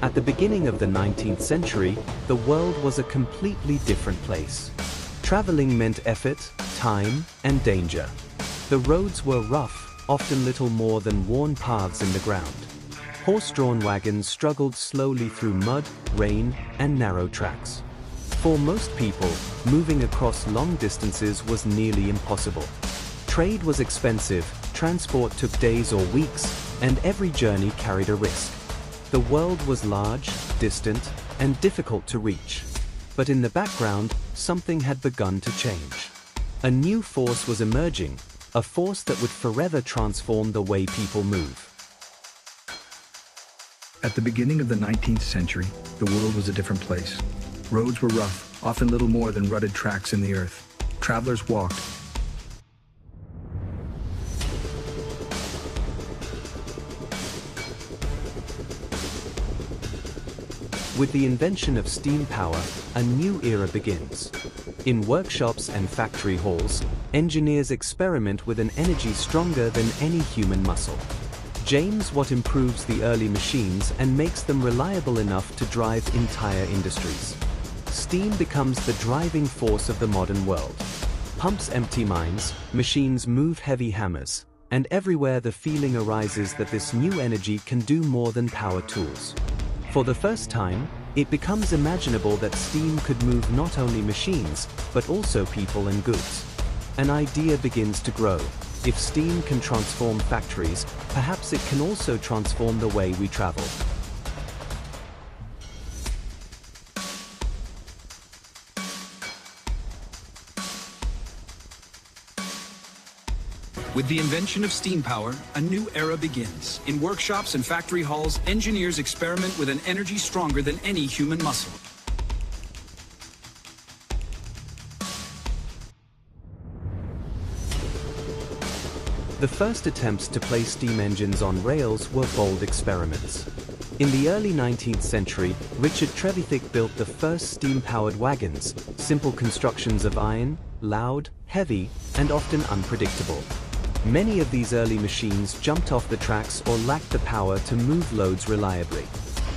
At the beginning of the 19th century, the world was a completely different place. Traveling meant effort, time, and danger. The roads were rough, often little more than worn paths in the ground. Horse-drawn wagons struggled slowly through mud, rain, and narrow tracks. For most people, moving across long distances was nearly impossible. Trade was expensive, transport took days or weeks, and every journey carried a risk. The world was large, distant, and difficult to reach. But in the background, something had begun to change. A new force was emerging, a force that would forever transform the way people move. At the beginning of the 19th century, the world was a different place. Roads were rough, often little more than rutted tracks in the earth. Travelers walked. With the invention of steam power, a new era begins. In workshops and factory halls, engineers experiment with an energy stronger than any human muscle. James Watt improves the early machines and makes them reliable enough to drive entire industries. Steam becomes the driving force of the modern world. Pumps empty mines, machines move heavy hammers, and everywhere the feeling arises that this new energy can do more than power tools. For the first time, it becomes imaginable that steam could move not only machines, but also people and goods. An idea begins to grow. If steam can transform factories, perhaps it can also transform the way we travel. With the invention of steam power, a new era begins. In workshops and factory halls, engineers experiment with an energy stronger than any human muscle. The first attempts to place steam engines on rails were bold experiments. In the early 19th century, Richard Trevithick built the first steam-powered wagons, simple constructions of iron, loud, heavy, and often unpredictable. Many of these early machines jumped off the tracks or lacked the power to move loads reliably.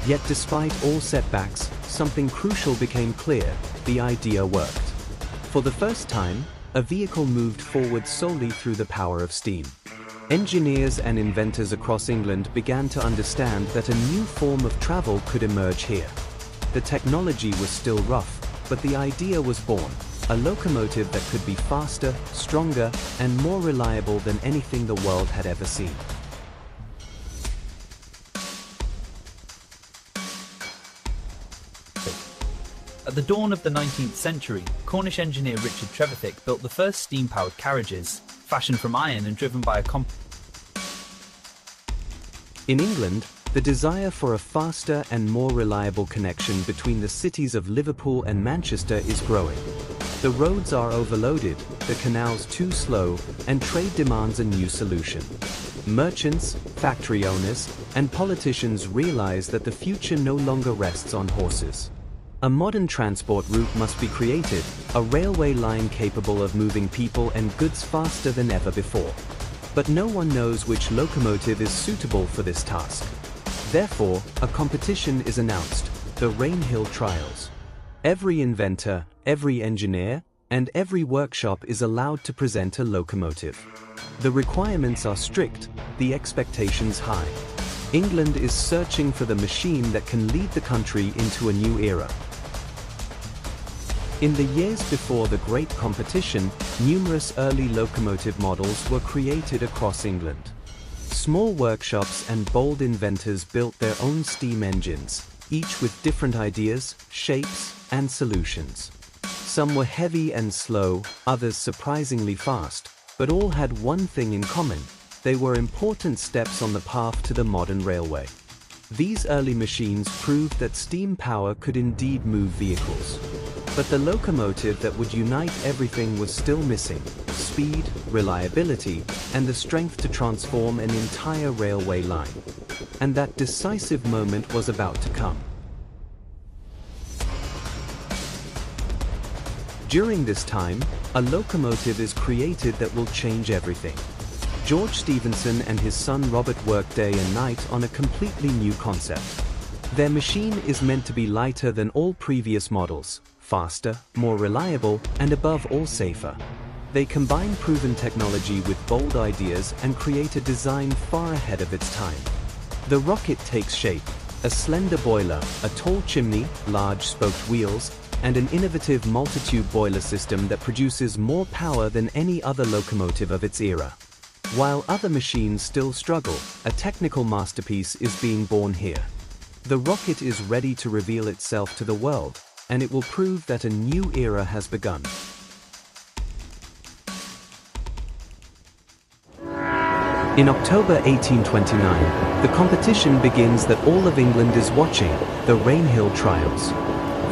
Yet despite all setbacks, something crucial became clear: the idea worked. For the first time, a vehicle moved forward solely through the power of steam. Engineers and inventors across England began to understand that a new form of travel could emerge here. The technology was still rough, but the idea was born: a locomotive that could be faster, stronger, and more reliable than anything the world had ever seen. At the dawn of the 19th century, Cornish engineer Richard Trevithick built the first steam-powered carriages, fashioned from iron and driven by a In England, the desire for a faster and more reliable connection between the cities of Liverpool and Manchester is growing. The roads are overloaded, the canals too slow, and trade demands a new solution. Merchants, factory owners, and politicians realize that the future no longer rests on horses. A modern transport route must be created, a railway line capable of moving people and goods faster than ever before. But no one knows which locomotive is suitable for this task. Therefore, a competition is announced, the Rainhill Trials. Every inventor, every engineer, and every workshop is allowed to present a locomotive. The requirements are strict, the expectations high. England is searching for the machine that can lead the country into a new era. In the years before the great competition, numerous early locomotive models were created across England. Small workshops and bold inventors built their own steam engines, each with different ideas, shapes, and solutions. Some were heavy and slow, others surprisingly fast, but all had one thing in common: they were important steps on the path to the modern railway. These early machines proved that steam power could indeed move vehicles. But the locomotive that would unite everything was still missing: speed, reliability, and the strength to transform an entire railway line. And that decisive moment was about to come. During this time, a locomotive is created that will change everything. George Stephenson and his son Robert worked day and night on a completely new concept. Their machine is meant to be lighter than all previous models, faster, more reliable, and above all safer. They combine proven technology with bold ideas and create a design far ahead of its time. The rocket takes shape: a slender boiler, a tall chimney, large spoked wheels, and an innovative multi-tube boiler system that produces more power than any other locomotive of its era. While other machines still struggle, a technical masterpiece is being born here. The rocket is ready to reveal itself to the world, and it will prove that a new era has begun. In October 1829, the competition begins that all of England is watching, the Rainhill Trials.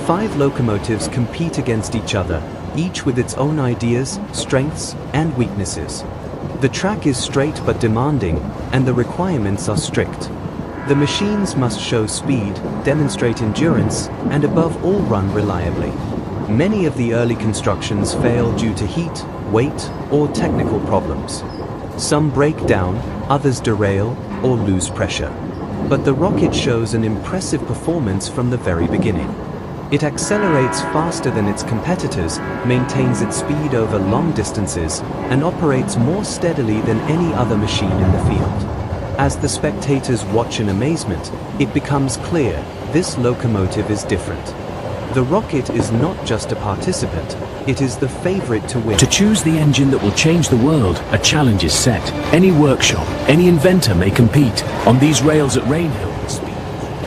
5 locomotives compete against each other, each with its own ideas, strengths, and weaknesses. The track is straight but demanding, and the requirements are strict. The machines must show speed, demonstrate endurance, and above all run reliably. Many of the early constructions fail due to heat, weight, or technical problems. Some break down, others derail, or lose pressure. But the rocket shows an impressive performance from the very beginning. It accelerates faster than its competitors, maintains its speed over long distances, and operates more steadily than any other machine in the field. As the spectators watch in amazement, it becomes clear this locomotive is different. The rocket is not just a participant, it is the favorite to win. To choose the engine that will change the world, a challenge is set. Any workshop, any inventor may compete on these rails at Rainhill.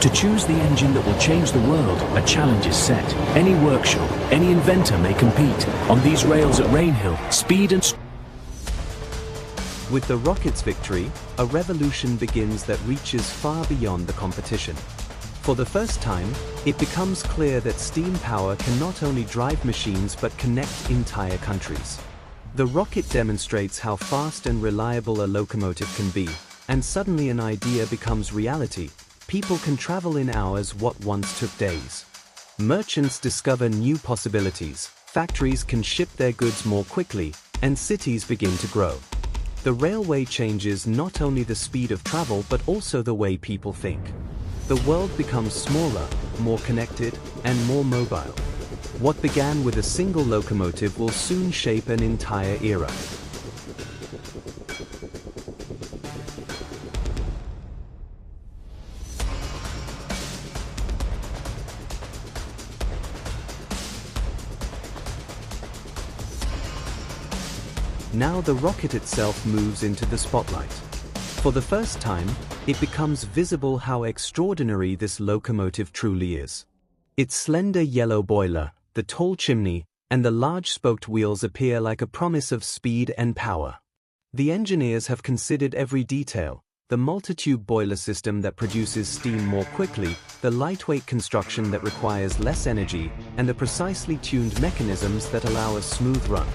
To choose the engine that will change the world, a challenge is set. Any workshop, any inventor may compete on these rails at Rainhill. Speed and With the rocket's victory, a revolution begins that reaches far beyond the competition. For the first time, it becomes clear that steam power can not only drive machines but connect entire countries. The rocket demonstrates how fast and reliable a locomotive can be, and suddenly an idea becomes reality. People can travel in hours what once took days. Merchants discover new possibilities, factories can ship their goods more quickly, and cities begin to grow. The railway changes not only the speed of travel but also the way people think. The world becomes smaller, more connected, and more mobile. What began with a single locomotive will soon shape an entire era. Now the rocket itself moves into the spotlight. For the first time, it becomes visible how extraordinary this locomotive truly is. Its slender yellow boiler, the tall chimney, and the large spoked wheels appear like a promise of speed and power. The engineers have considered every detail: the multi-tube boiler system that produces steam more quickly, the lightweight construction that requires less energy, and the precisely tuned mechanisms that allow a smooth run.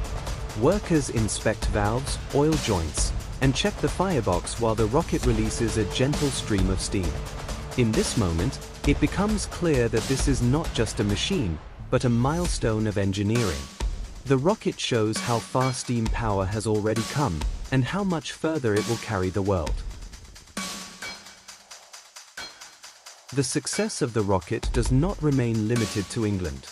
Workers inspect valves, oil joints, and check the firebox while the rocket releases a gentle stream of steam. In this moment, it becomes clear that this is not just a machine, but a milestone of engineering. The rocket shows how far steam power has already come, and how much further it will carry the world. The success of the rocket does not remain limited to England.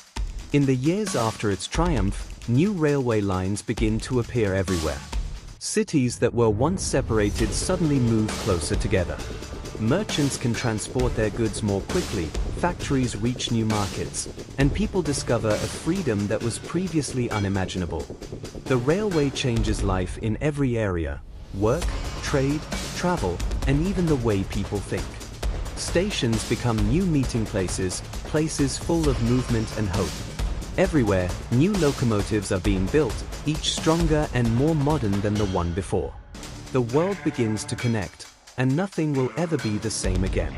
In the years after its triumph, new railway lines begin to appear everywhere. Cities that were once separated suddenly move closer together. Merchants can transport their goods more quickly, factories reach new markets, and people discover a freedom that was previously unimaginable. The railway changes life in every area: work, trade, travel, and even the way people think. Stations become new meeting places, places full of movement and hope. Everywhere, new locomotives are being built, each stronger and more modern than the one before. The world begins to connect, and nothing will ever be the same again.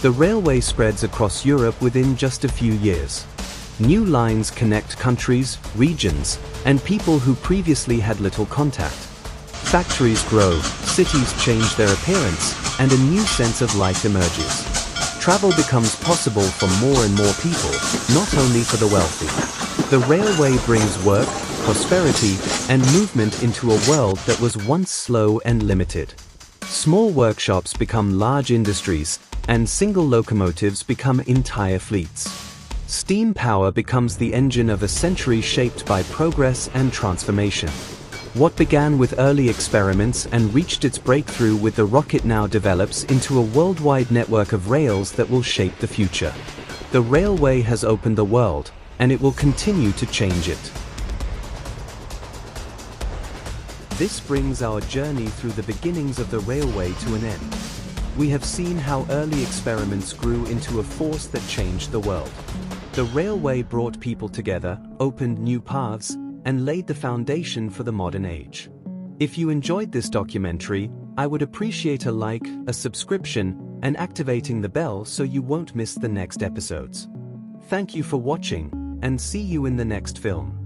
The railway spreads across Europe within just a few years. New lines connect countries, regions, and people who previously had little contact. Factories grow, cities change their appearance, and a new sense of life emerges. Travel becomes possible for more and more people, not only for the wealthy. The railway brings work, prosperity, and movement into a world that was once slow and limited. Small workshops become large industries, and single locomotives become entire fleets. Steam power becomes the engine of a century shaped by progress and transformation. What began with early experiments and reached its breakthrough with the rocket now develops into a worldwide network of rails that will shape the future. The railway has opened the world, and it will continue to change it. This brings our journey through the beginnings of the railway to an end. We have seen how early experiments grew into a force that changed the world. The railway brought people together, opened new paths, and laid the foundation for the modern age. If you enjoyed this documentary, I would appreciate a like, a subscription, and activating the bell so you won't miss the next episodes. Thank you for watching, and see you in the next film.